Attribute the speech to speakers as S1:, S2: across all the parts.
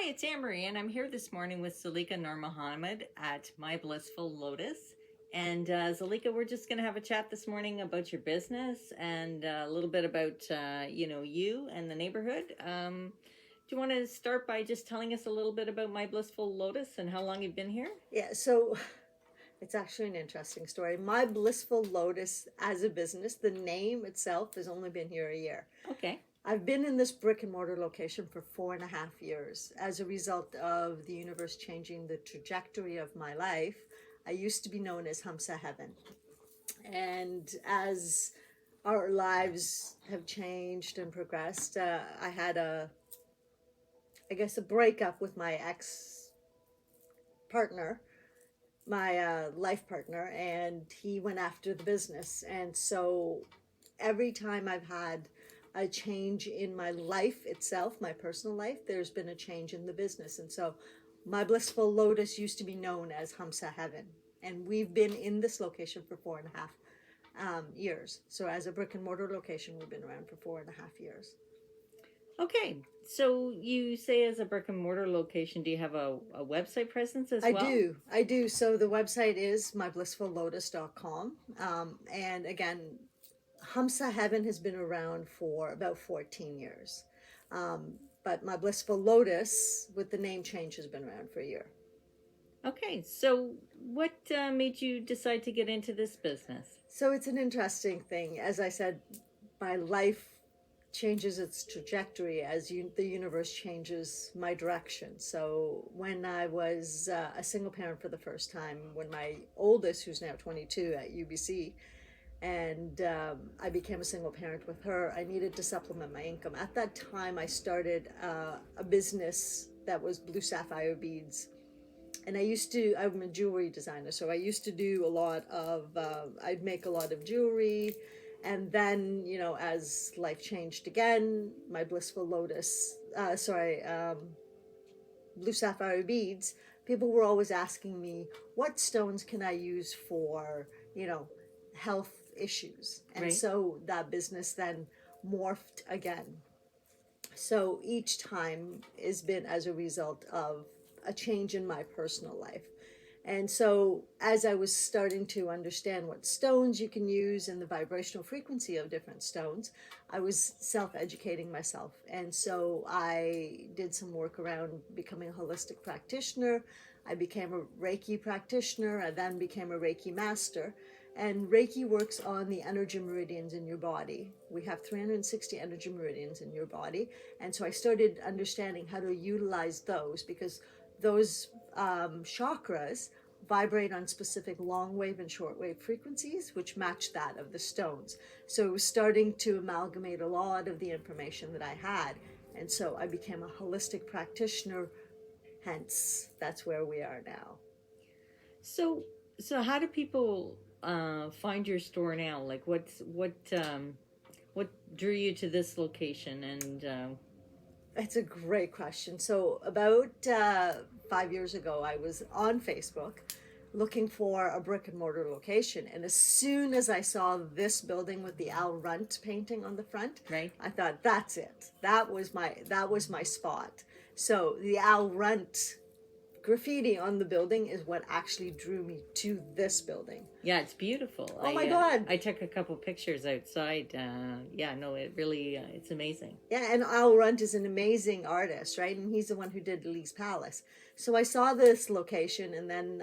S1: Hi, it's Anne-Marie, and I'm here this morning with Zulekha Noormohamed at My Blissful Lotus. And Zulekha, we're just going to have a chat this morning about your business and a little bit about, you and the neighborhood. Do you want to start by just telling us a little bit about My Blissful Lotus and how long you've been here?
S2: Yeah, so it's actually an interesting story. My Blissful Lotus as a business, the name itself has only been here a year.
S1: Okay.
S2: I've been in this brick and mortar location for 4.5 years as a result of the universe changing the trajectory of my life. I used to be known as Hamsa Heaven. And as our lives have changed and progressed, I had a breakup with my ex partner, my life partner, and he went after the business. And so every time I've had a change in my life itself, my personal life, there's been a change in the business. And so My Blissful Lotus used to be known as Hamsa Heaven. And we've been in this location for 4.5 years. So as a brick and mortar location, we've been around for 4.5 years.
S1: Okay, so you say as a brick and mortar location, do you have a website presence as well?
S2: I do. So the website is myblissfullotus.com. And again, Hamsa Heaven has been around for about 14 years. But My Blissful Lotus, with the name change, has been around for a year.
S1: Okay, so what made you decide to get into this business?
S2: So it's an interesting thing. As I said, my life changes its trajectory as the universe changes my direction. So when I was a single parent for the first time, when my oldest, who's now 22 at UBC, and I became a single parent with her, I needed to supplement my income. At that time, I started a business that was blue sapphire beads. And I'm a jewelry designer, so I used to do a lot of, I'd make a lot of jewelry. And then, as life changed again, My Blissful Lotus, blue sapphire beads, people were always asking me, what stones can I use for, health issues? And
S1: Right.
S2: so that business then morphed again. So each time has been as a result of a change in my personal life. And so as I was starting to understand what stones you can use and the vibrational frequency of different stones, I was self-educating myself. And so I did some work around becoming a holistic practitioner. I became a Reiki practitioner. I then became a Reiki master. And Reiki works on the energy meridians in your body. We have 360 energy meridians in your body. And so I started understanding how to utilize those, because those chakras vibrate on specific long wave and short wave frequencies, which match that of the stones. So it was starting to amalgamate a lot of the information that I had. And so I became a holistic practitioner. Hence, that's where we are now.
S1: So how do people find your store now? Like, what drew you to this location? And
S2: It's a great question. So about 5 years ago, I was on Facebook looking for a brick and mortar location, and as soon as I saw this building with the Al Runt painting on the front,
S1: right,
S2: I thought, that's it. That was my spot. So the Al Runt graffiti on the building is what actually drew me to this building.
S1: Yeah, it's beautiful.
S2: Oh my God.
S1: I took a couple pictures outside. It really, it's amazing.
S2: Yeah, and Al Runt is an amazing artist, right? And he's the one who did Lee's Palace. So I saw this location and then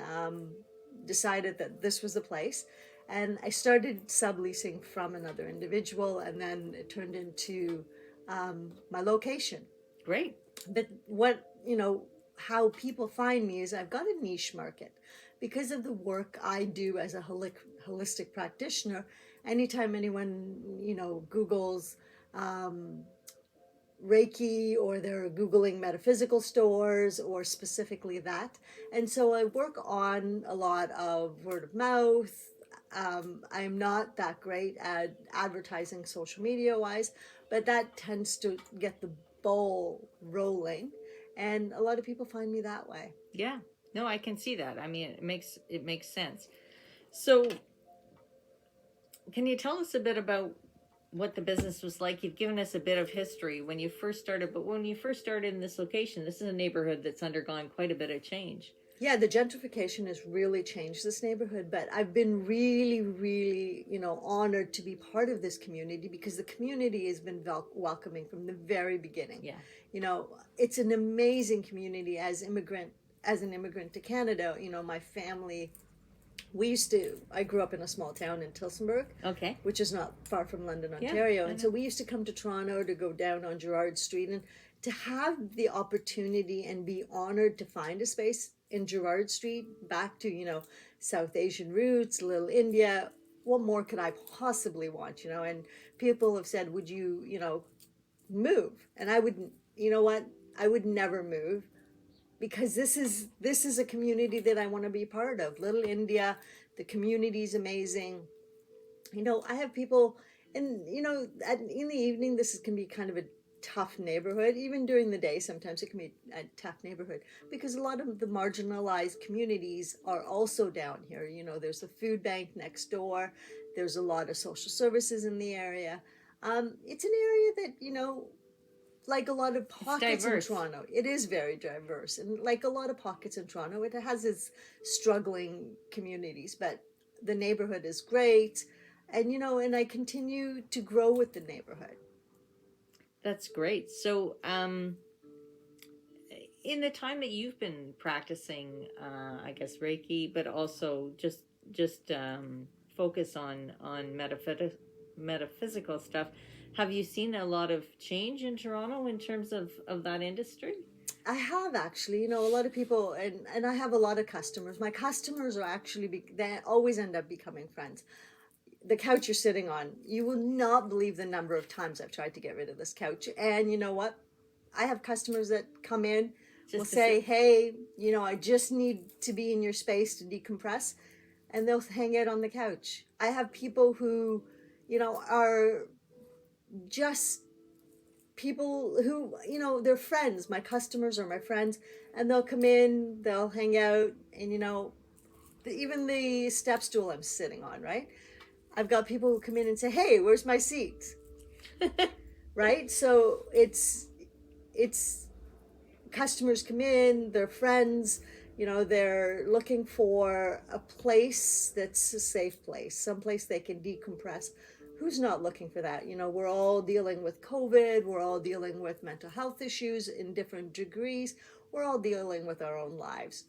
S2: decided that this was the place. And I started subleasing from another individual, and then it turned into my location.
S1: Great.
S2: But how people find me is I've got a niche market. Because of the work I do as a holistic practitioner, anytime anyone, Googles Reiki, or they're Googling metaphysical stores or specifically that. And so I work on a lot of word of mouth. I am not that great at advertising social media wise, but that tends to get the ball rolling. And a lot of people find me that way.
S1: Yeah, no, I can see that. I mean, it makes sense. So can you tell us a bit about what the business was like. You've given us a bit of history when you first started, but when you first started in this location, this is a neighborhood that's undergone quite a bit of change.
S2: Yeah, the gentrification has really changed this neighborhood, but I've been really, really, honored to be part of this community because the community has been welcoming from the very beginning.
S1: Yeah.
S2: It's an amazing community as an immigrant to Canada. My family, I grew up in a small town in Tillsonburg,
S1: Okay.
S2: which is not far from London,
S1: Yeah,
S2: Ontario.
S1: I
S2: And so
S1: know.
S2: we used to come to Toronto to go down on Gerrard Street, and to have the opportunity and be honored to find a space in Gerrard Street back to, South Asian roots, Little India. What more could I possibly want, And people have said, would you, move? And I wouldn't, you know what? I would never move because this is a community that I want to be part of. Little India, the community is amazing. I have people, and in the evening, can be kind of a tough neighborhood. Even during the day, sometimes it can be a tough neighborhood because a lot of the marginalized communities are also down here. There's a food bank next door. There's a lot of social services in the area. It's an area that like a lot of pockets in Toronto, it is very diverse. And like a lot of pockets in Toronto, it has its struggling communities, but the neighborhood is great. And I continue to grow with the neighborhood.
S1: That's great. So, in the time that you've been practicing, I guess Reiki, but also just focus on metaphysical stuff, have you seen a lot of change in Toronto in terms of that industry?
S2: I have actually, a lot of people, and I have a lot of customers. My customers are actually, they always end up becoming friends. The couch you're sitting on, you will not believe the number of times I've tried to get rid of this couch. And you know what? I have customers that come in, will say, hey, I just need to be in your space to decompress. And they'll hang out on the couch. I have people who, are just people who, they're friends. My customers are my friends. And they'll come in, they'll hang out. And, even the step stool I'm sitting on, right? I've got people who come in and say, hey, where's my seat? Right? So it's customers come in, they're friends, they're looking for a place that's a safe place, someplace they can decompress. Who's not looking for that? We're all dealing with COVID, we're all dealing with mental health issues in different degrees, we're all dealing with our own lives.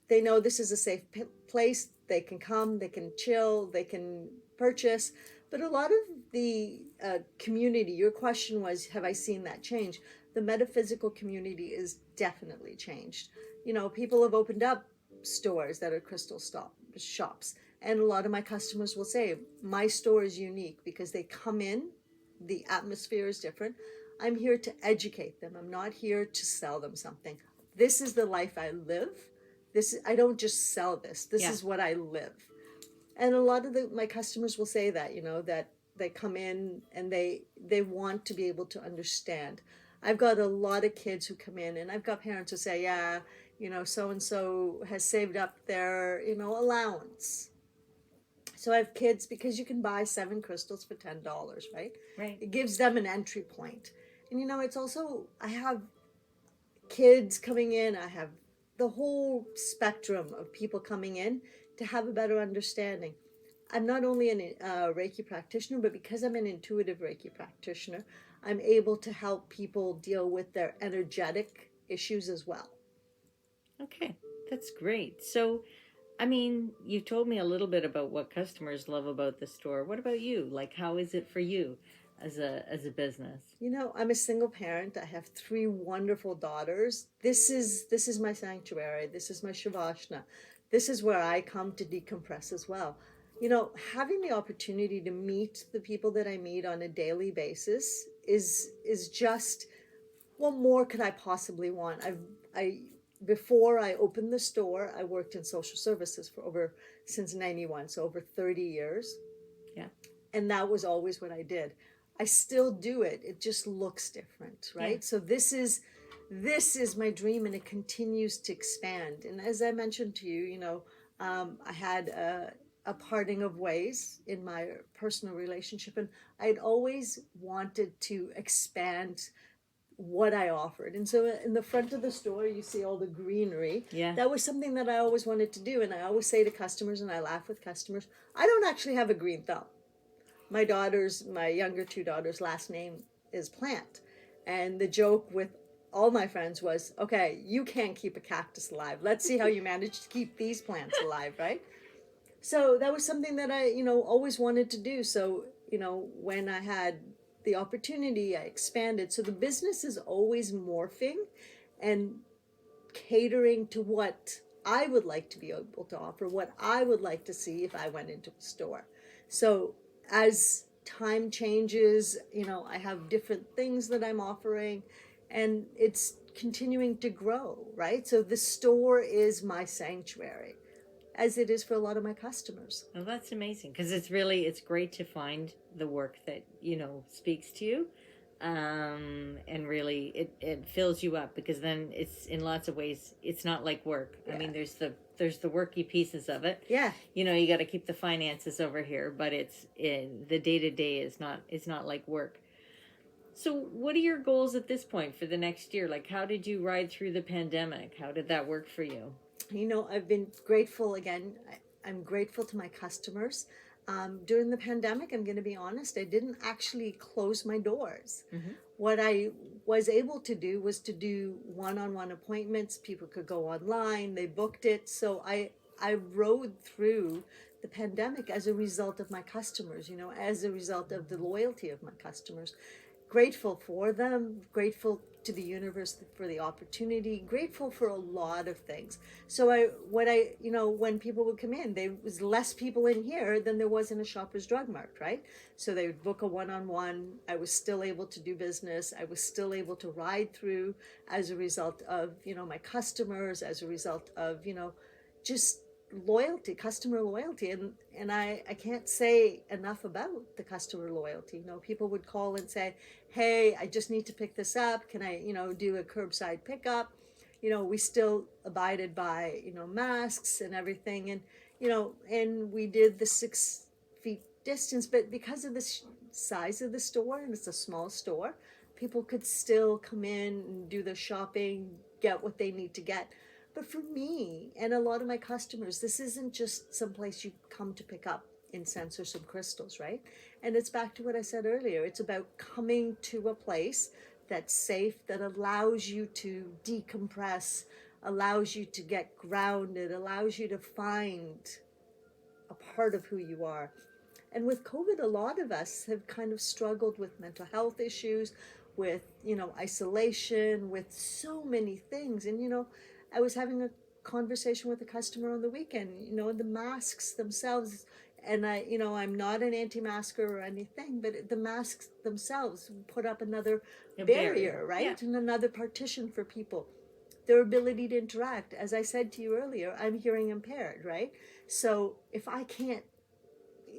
S2: They know this is a safe place. They can come, they can chill, they can purchase. But a lot of the community, your question was, have I seen that change? The metaphysical community is definitely changed. People have opened up stores that are crystal shops. And a lot of my customers will say, my store is unique because they come in, the atmosphere is different. I'm here to educate them. I'm not here to sell them something. This is the life I live. I don't just sell this. This is what I live. And a lot of my customers will say that, that they come in and they want to be able to understand. I've got a lot of kids who come in, and I've got parents who say, yeah, so-and-so has saved up their, allowance. So I have kids, because you can buy 7 crystals for $10, right?
S1: Right.
S2: It gives them an entry point. And, it's also, I have kids coming in, I have the whole spectrum of people coming in to have a better understanding. I'm not only a Reiki practitioner, but because I'm an intuitive Reiki practitioner, I'm able to help people deal with their energetic issues as well.
S1: Okay, that's great. So, you told me a little bit about what customers love about the store. What about you? Like, how is it for you as a business?
S2: I'm a single parent. I have 3 wonderful daughters. This is my sanctuary. This is my Shavasana. This is where I come to decompress as well. Having the opportunity to meet the people that I meet on a daily basis is just, what more could I possibly want? Before I opened the store, I worked in social services since 91, so over 30 years.
S1: Yeah.
S2: And that was always what I did. I still do it. It just looks different, right? Yeah. So this is my dream, and it continues to expand. And as I mentioned to you, I had a parting of ways in my personal relationship, and I'd always wanted to expand what I offered. And so in the front of the store, you see all the greenery.
S1: Yeah.
S2: That was something that I always wanted to do. And I always say to customers, and I laugh with customers, I don't actually have a green thumb. My younger two daughters' last name is Plant. And the joke with all my friends was, okay, you can't keep a cactus alive. Let's see how you manage to keep these plants alive, right? So that was something that I, always wanted to do. So, when I had the opportunity, I expanded. So the business is always morphing and catering to what I would like to be able to offer, what I would like to see if I went into a store. So as time changes, I have different things that I'm offering, and it's continuing to grow, right? So the store is my sanctuary, as it is for a lot of my customers.
S1: Well, that's amazing, because it's great to find the work that speaks to you, and really it fills you up, because then it's, in lots of ways, it's not like work.
S2: Yeah.
S1: I mean, there's the worky pieces of it.
S2: Yeah.
S1: You got to keep the finances over here, but it's in the day to day is not like work. So what are your goals at this point for the next year? Like, how did you ride through the pandemic? How did that work for you?
S2: I've been grateful again. I'm grateful to my customers. During the pandemic, I'm going to be honest, I didn't actually close my doors.
S1: Mm-hmm.
S2: What I was able to do was to do one-on-one appointments. People could go online, they booked it. So I rode through the pandemic as a result of my customers, as a result of the loyalty of my customers. Grateful for them, grateful to the universe for the opportunity, grateful for a lot of things. So when people would come in, there was less people in here than there was in a Shoppers Drug Mart, right? So they would book a one-on-one. I was still able to do business. I was still able to ride through as a result of, my customers, as a result of, just loyalty, customer loyalty. And I can't say enough about the customer loyalty. People would call and say, hey, I just need to pick this up. Can I, do a curbside pickup? We still abided by, masks and everything. And, and we did the 6 feet distance, but because of the size of the store, and it's a small store, people could still come in and do the shopping, get what they need to get. But for me and a lot of my customers, this isn't just someplace you come to pick up incense or some crystals, right? And it's back to what I said earlier. It's about coming to a place that's safe, that allows you to decompress, allows you to get grounded, allows you to find a part of who you are. And with COVID, a lot of us have kind of struggled with mental health issues, with, isolation, with so many things. And, I was having a conversation with a customer on the weekend, the masks themselves, and I'm not an anti-masker or anything, but the masks themselves put up another barrier, right? Yeah. And another partition for people. Their ability to interact. As I said to you earlier, I'm hearing impaired, right? So if I can't,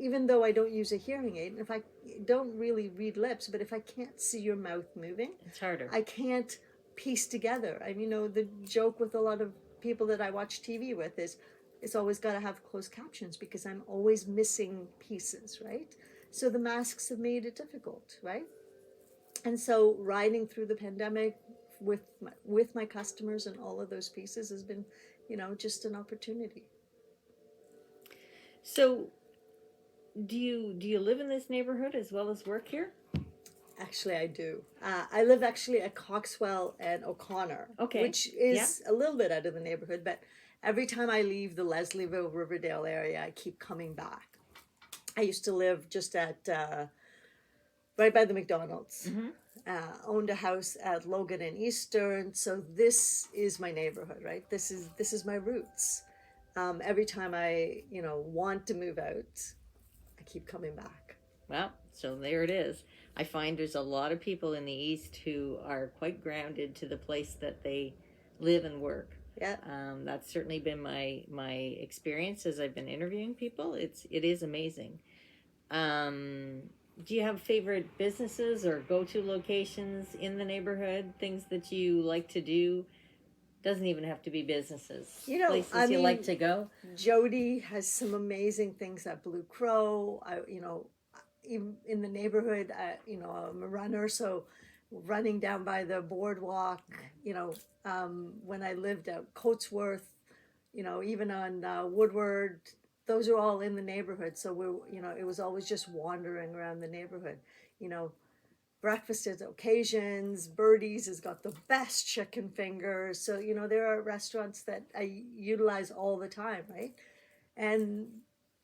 S2: even though I don't use a hearing aid, if I don't really read lips, but if I can't see your mouth moving,
S1: it's harder.
S2: I can't piece together. The joke with a lot of people that I watch TV with is it's always got to have closed captions because I'm always missing pieces, right? So the masks have made it difficult, right? And so riding through the pandemic with my customers and all of those pieces has been, just an opportunity.
S1: So do you live in this neighborhood as well as work here?
S2: Actually, I do. I live actually at Coxwell and O'Connor, which is a little bit out of the neighborhood, but every time I leave the Leslieville, Riverdale area, I keep coming back. I used to live just at, right by the McDonald's. Mm-hmm. Owned a house at Logan and Eastern, so this is my neighborhood, right? This is my roots. Every time I, want to move out, I keep coming back.
S1: Well, so there it is. I find there's a lot of people in the East who are quite grounded to the place that they live and work.
S2: Yeah.
S1: That's certainly been my experience as I've been interviewing people. It is amazing. Do you have favorite businesses or go-to locations in the neighborhood? Things that you like to do? Doesn't even have to be businesses.
S2: You know,
S1: Places
S2: I
S1: you like
S2: mean,
S1: to go.
S2: Jody has some amazing things at Blue Crow. Even in the neighborhood, I'm a runner, so running down by the boardwalk, when I lived at Coatsworth, even on Woodward, those are all in the neighborhood. So it was always just wandering around the neighborhood. You know, breakfast at occasions. Birdie's has got the best chicken fingers. So, there are restaurants that I utilize all the time, right? And,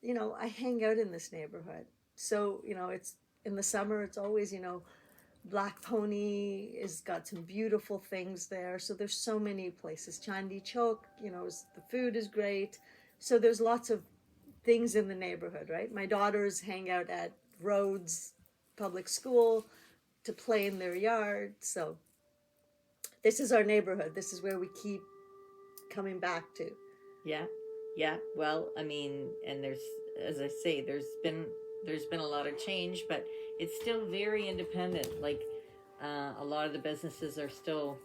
S2: I hang out in this neighborhood. So, it's in the summer, it's always, Black Pony has got some beautiful things there. So there's so many places. Chandi Chowk, the food is great. So there's lots of things in the neighborhood, right? My daughters hang out at Rhodes Public School to play in their yard. So this is our neighborhood. This is where we keep coming back to.
S1: Yeah, yeah. Well, I mean, and there's, as I say, there's been a lot of change, but it's still very independent. Like a lot of the businesses are still,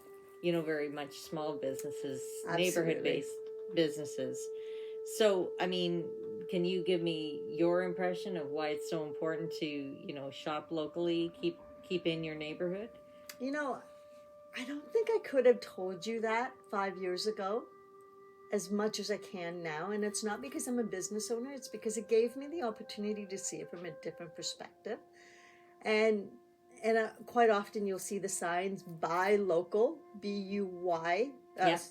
S1: very much small businesses, neighborhood
S2: Absolutely.
S1: based businesses. So, I mean, can you give me your impression of why it's so important to, shop locally, keep in your neighborhood?
S2: You know, I don't think I could have told you that 5 years ago as much as I can now. And it's not because I'm a business owner, it's because it gave me the opportunity to see it from a different perspective. And quite often you'll see the signs buy local, B-U-Y,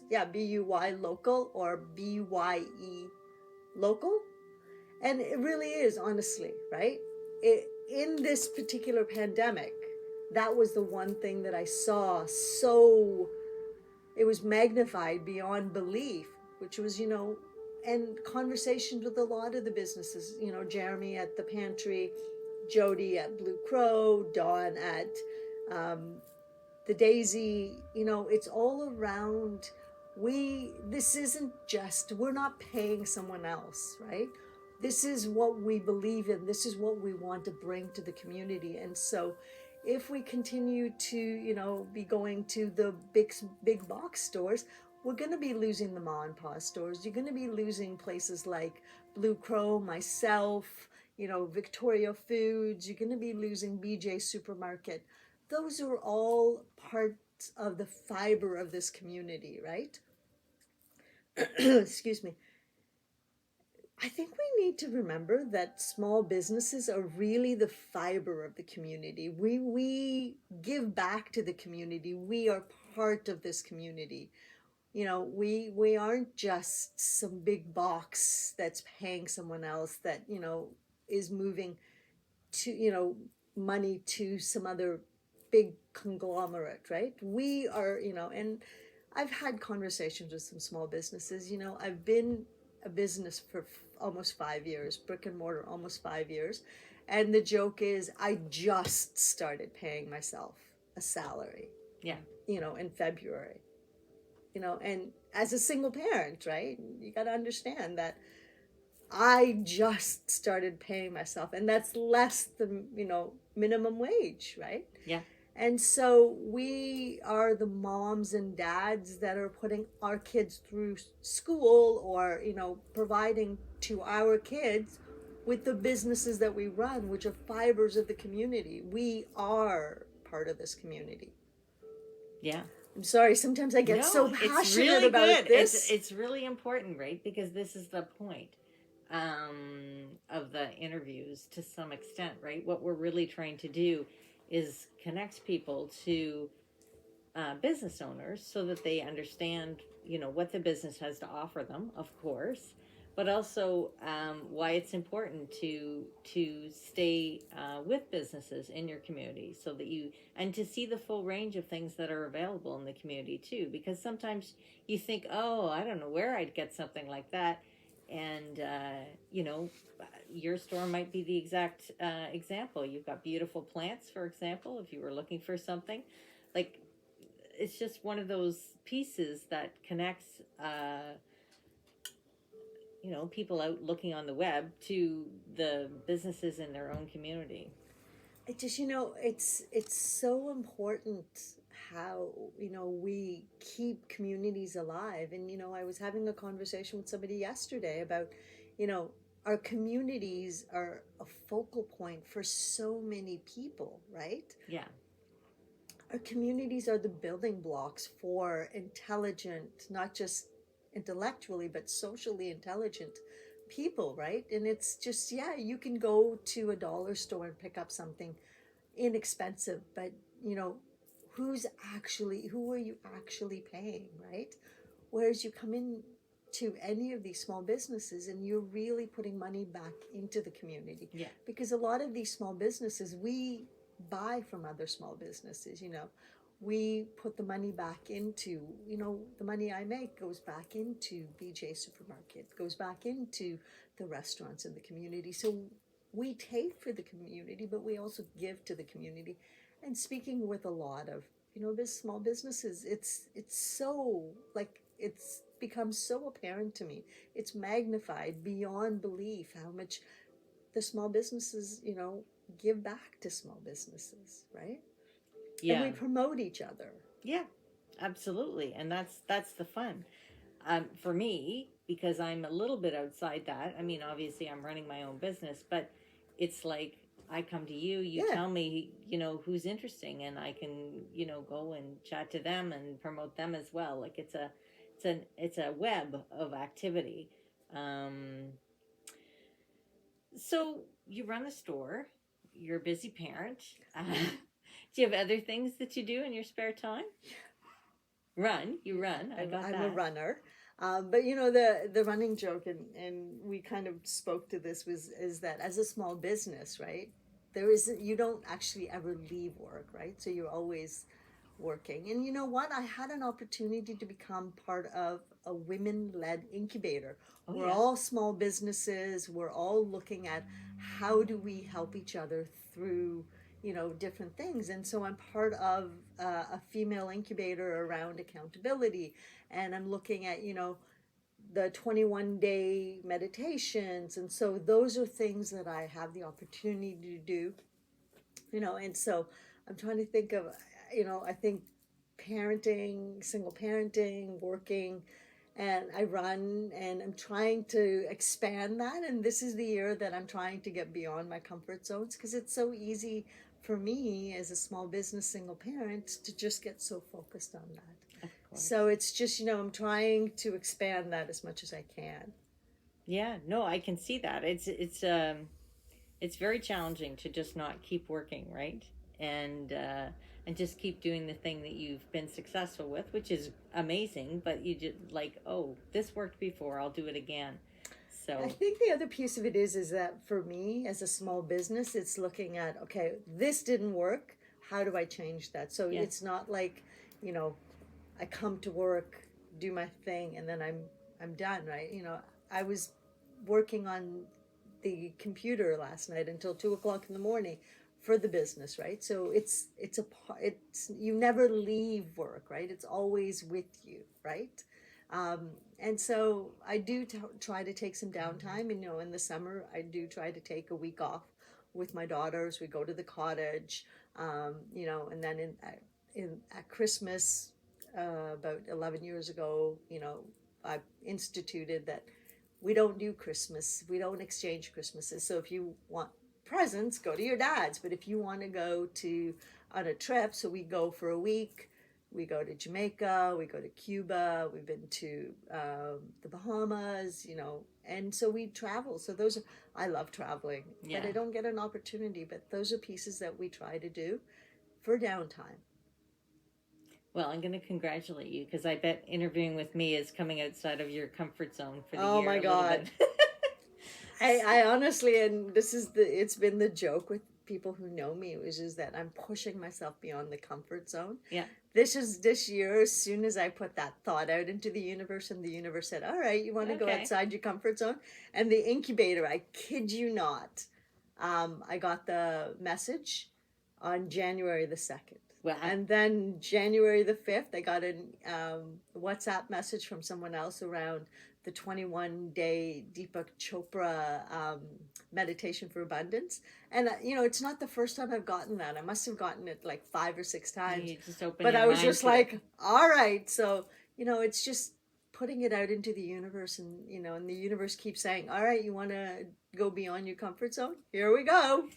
S1: Yeah,
S2: B-U-Y local or B-Y-E local. And it really is, honestly, right? In this particular pandemic, that was the one thing that I saw so it was magnified beyond belief, which was, and conversations with a lot of the businesses, Jeremy at the pantry, Jody at Blue Crow, Dawn at the Daisy, it's all around. This isn't just, we're not paying someone else, right? This is what we believe in. This is what we want to bring to the community. And so if we continue to, be going to the big box stores, we're going to be losing the ma and pa stores. You're going to be losing places like Blue Crow, myself, Victoria Foods. You're going to be losing BJ Supermarket. Those are all parts of the fiber of this community, right? Excuse me. I think we need to remember that small businesses are really the fiber of the community. We give back to the community. We are part of this community. We aren't just some big box that's paying someone else that, is moving to, money to some other big conglomerate, right? We are, and I've had conversations with some small businesses. I've been a business for almost 5 years, brick and mortar, almost 5 years. And the joke is, I just started paying myself a salary,
S1: yeah,
S2: in February, and as a single parent, right? You got to understand that I just started paying myself, and that's less than, minimum wage, right?
S1: yeah.
S2: And so we are the moms and dads that are putting our kids through school or, providing to our kids with the businesses that we run, which are fibers of the community. We are part of this community.
S1: Yeah.
S2: I'm sorry, sometimes I get so
S1: No, it's
S2: passionate
S1: really
S2: about
S1: good.
S2: this.
S1: It's really important, right? Because this is the point of the interviews to some extent, right? What we're really trying to do is connect people to business owners so that they understand, what the business has to offer them, of course, but also why it's important to stay with businesses in your community, so that you and to see the full range of things that are available in the community too. Because sometimes you think, oh, I don't know where I'd get something like that, and your store might be the exact example. You've got beautiful plants, for example, if you were looking for something like, it's just one of those pieces that connects people out looking on the web to the businesses in their own community.
S2: It just, it's so important how, we keep communities alive. And, I was having a conversation with somebody yesterday about, our communities are a focal point for so many people, right?
S1: Yeah.
S2: Our communities are the building blocks for intelligent, not just intellectually, but socially intelligent people, right? And it's just, yeah, you can go to a dollar store and pick up something inexpensive, but who are you actually paying, right? Whereas you come in to any of these small businesses and you're really putting money back into the community.
S1: Yeah.
S2: Because a lot of these small businesses, we buy from other small businesses, we put the money back into, the money I make goes back into BJ Supermarket, goes back into the restaurants in the community. So we take for the community, but we also give to the community. And speaking with a lot of, this small businesses, it's so, like, it's become so apparent to me. It's magnified beyond belief how much the small businesses, give back to small businesses, right?
S1: Yeah.
S2: And we promote each other.
S1: Yeah, absolutely. And that's the fun. For me, because I'm a little bit outside that. I mean, obviously I'm running my own business, but it's like I come to you, you tell me, who's interesting, and I can, go and chat to them and promote them as well. Like it's a web of activity. So you run a store, you're a busy parent. Do you have other things that you do in your spare time? You run.
S2: I'm a runner. But the running joke, and we kind of spoke to this, is that as a small business, right, you don't actually ever leave work, right? So you're always working. And you know what? I had an opportunity to become part of a women-led incubator. We're all small businesses. We're all looking at how do we help each other through different things. And so I'm part of a female incubator around accountability, and I'm looking at the 21-day meditations. And so those are things that I have the opportunity to do, and so I'm trying to think of, I think parenting, single parenting, working, and I run, and I'm trying to expand that. And this is the year that I'm trying to get beyond my comfort zones, because it's so easy for me as a small business single parent to just get so focused on that. So it's just, I'm trying to expand that as much as I can.
S1: Yeah, no, I can see that. It's very challenging to just not keep working, right? And just keep doing the thing that you've been successful with, which is amazing. But you just like, oh, this worked before, I'll do it again. So
S2: I think the other piece of it is that for me as a small business, it's looking at, okay, this didn't work. How do I change that? So it's not like, I come to work, do my thing, and then I'm done, right? I was working on the computer last night until 2:00 in the morning for the business, right? So it's you never leave work, right? It's always with you, right? And so I do try to take some downtime. And in the summer I do try to take a week off with my daughters. We go to the cottage, and then at Christmas, about 11 years ago, I instituted that we don't do Christmas. We don't exchange Christmases. So if you want presents, go to your dad's. But if you want to go on a trip, so we go for a week. We go to Jamaica, we go to Cuba, we've been to the Bahamas, and so we travel. So I love traveling, but I don't get an opportunity. But those are pieces that we try to do for downtime.
S1: Well, I'm going to congratulate you, because I bet interviewing with me is coming outside of your comfort zone for the year.
S2: Oh my God. I honestly, and it's been the joke with people who know me, which is that I'm pushing myself beyond the comfort zone.
S1: Yeah.
S2: This year, as soon as I put that thought out into the universe, and the universe said, all right, you want to go outside your comfort zone? And the incubator, I kid you not, I got the message on January the 2nd.
S1: Wow.
S2: And then January the 5th, I got a WhatsApp message from someone else around the 21-day Deepak Chopra meditation for abundance. And, it's not the first time I've gotten that. I must have gotten it like 5 or 6 times.
S1: You just open
S2: But
S1: your
S2: I was
S1: mind
S2: just
S1: to
S2: like,
S1: it.
S2: all right. So, it's just putting it out into the universe, and, and the universe keeps saying, all right, you want to go beyond your comfort zone? Here we go.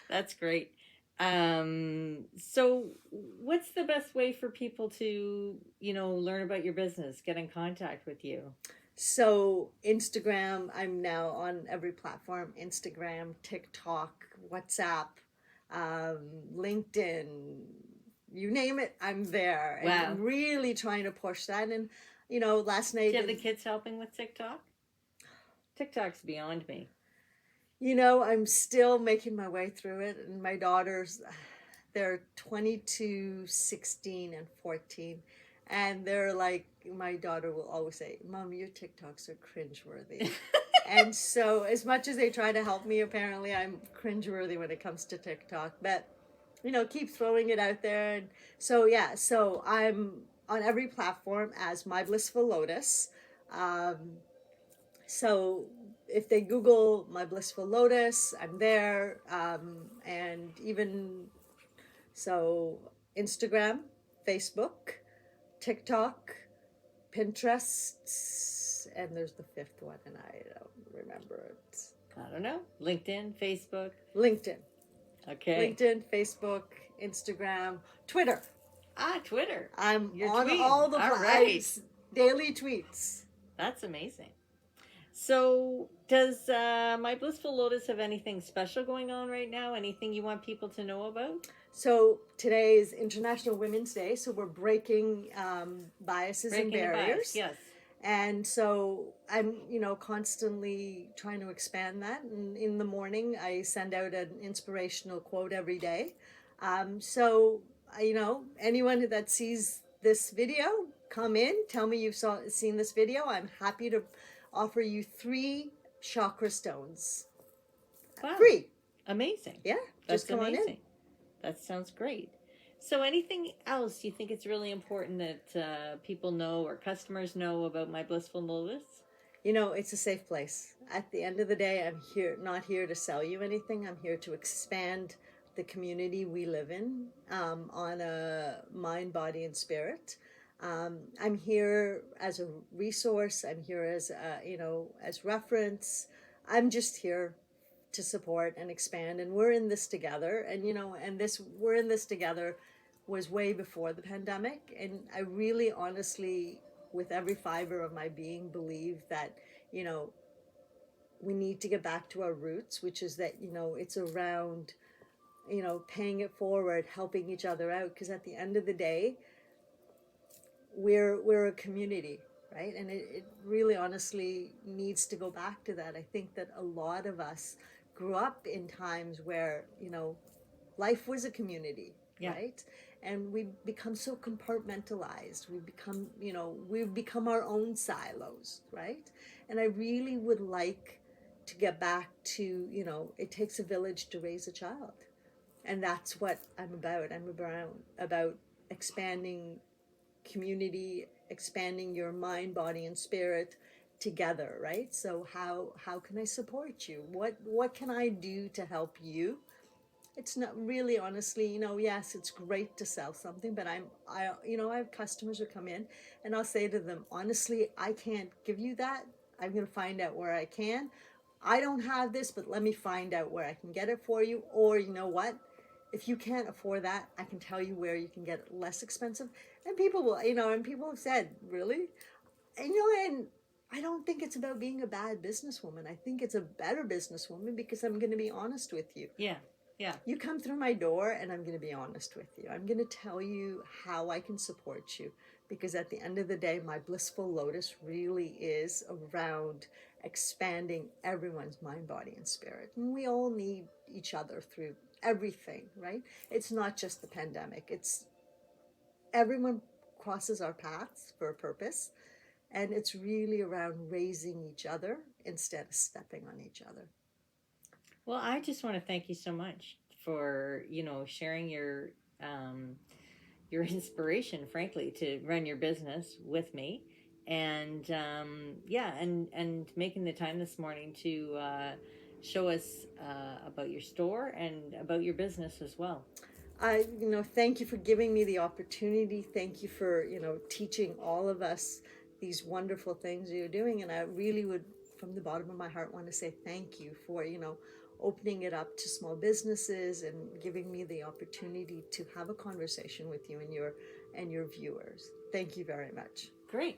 S1: That's great. So what's the best way for people to, learn about your business, get in contact with you?
S2: So Instagram, I'm now on every platform: Instagram, TikTok, WhatsApp, LinkedIn, you name it, I'm there.
S1: Wow.
S2: And I'm really trying to push that. And, last
S1: Do
S2: night,
S1: you have the kids helping with TikTok? TikTok's beyond me.
S2: I'm still making my way through it. And my daughters, they're 22, 16, and 14. And they're like, my daughter will always say, Mom, your TikToks are cringeworthy. And so as much as they try to help me, apparently I'm cringeworthy when it comes to TikTok. But, keep throwing it out there. And so, yeah, so I'm on every platform as My Blissful Lotus. So if they Google My Blissful Lotus, I'm there. And even so, Instagram, Facebook, TikTok, Pinterest, and there's the fifth one, and I don't remember it.
S1: I don't know. LinkedIn, Facebook.
S2: LinkedIn.
S1: Okay.
S2: LinkedIn, Facebook, Instagram, Twitter.
S1: Twitter.
S2: I'm
S1: You're
S2: on
S1: tweeting.
S2: all the
S1: All right.
S2: daily tweets.
S1: That's amazing. So does My Blissful Lotus have anything special going on right now? Anything you want people to know about?
S2: So today is International Women's Day, so we're breaking biases and barriers.
S1: Yes.
S2: And so I'm, constantly trying to expand that. And in the morning, I send out an inspirational quote every day. So, anyone that sees this video, come in, tell me you've seen this video. I'm happy to offer you 3 chakra stones.
S1: Wow.
S2: Free.
S1: Amazing.
S2: Yeah,
S1: That's
S2: just come
S1: amazing.
S2: on in.
S1: That sounds great. So anything else you think it's really important that people know or customers know about My Blissful Lotus?
S2: It's a safe place. At the end of the day, I'm not here to sell you anything. I'm here to expand the community we live in on a mind, body, and spirit. I'm here as a resource. I'm here as as reference. I'm just here to support and expand, and we're in this together. And we're in this together was way before the pandemic, and I really honestly, with every fiber of my being, believe that we need to get back to our roots, which is that it's around paying it forward, helping each other out, because at the end of the day, we're a community, right? And it really honestly needs to go back to that. I think that a lot of us grew up in times where life was a community,
S1: Yeah.
S2: right? And we become so compartmentalized. We've become our own silos, right? And I really would like to get back to, it takes a village to raise a child. And that's what I'm about. I'm about expanding community, expanding your mind, body, and spirit together, right? So how can I support you? What can I do to help you? It's not really, honestly, yes, it's great to sell something, but I have customers who come in, and I'll say to them, honestly, I can't give you that. I'm going to find out where I can. I don't have this, but let me find out where I can get it for you. Or you know what? If you can't afford that, I can tell you where you can get it less expensive. And people will, and people have said, really? And, and I don't think it's about being a bad businesswoman. I think it's a better businesswoman because I'm going to be honest with you.
S1: Yeah. Yeah.
S2: You come through my door and I'm going to be honest with you. I'm going to tell you how I can support you, because at the end of the day, My Blissful Lotus really is around expanding everyone's mind, body, and spirit. And we all need each other through everything, right? It's not just the pandemic. It's everyone crosses our paths for a purpose. And it's really around raising each other instead of stepping on each other.
S1: Well, I just want to thank you so much for, sharing your your inspiration, frankly, to run your business with me. And yeah, and making the time this morning to show us about your store and about your business as well.
S2: Thank you for giving me the opportunity. Thank you for, teaching all of us these wonderful things you're doing. And I really would, from the bottom of my heart, want to say thank you for, opening it up to small businesses and giving me the opportunity to have a conversation with you and your viewers. Thank you very much.
S1: Great.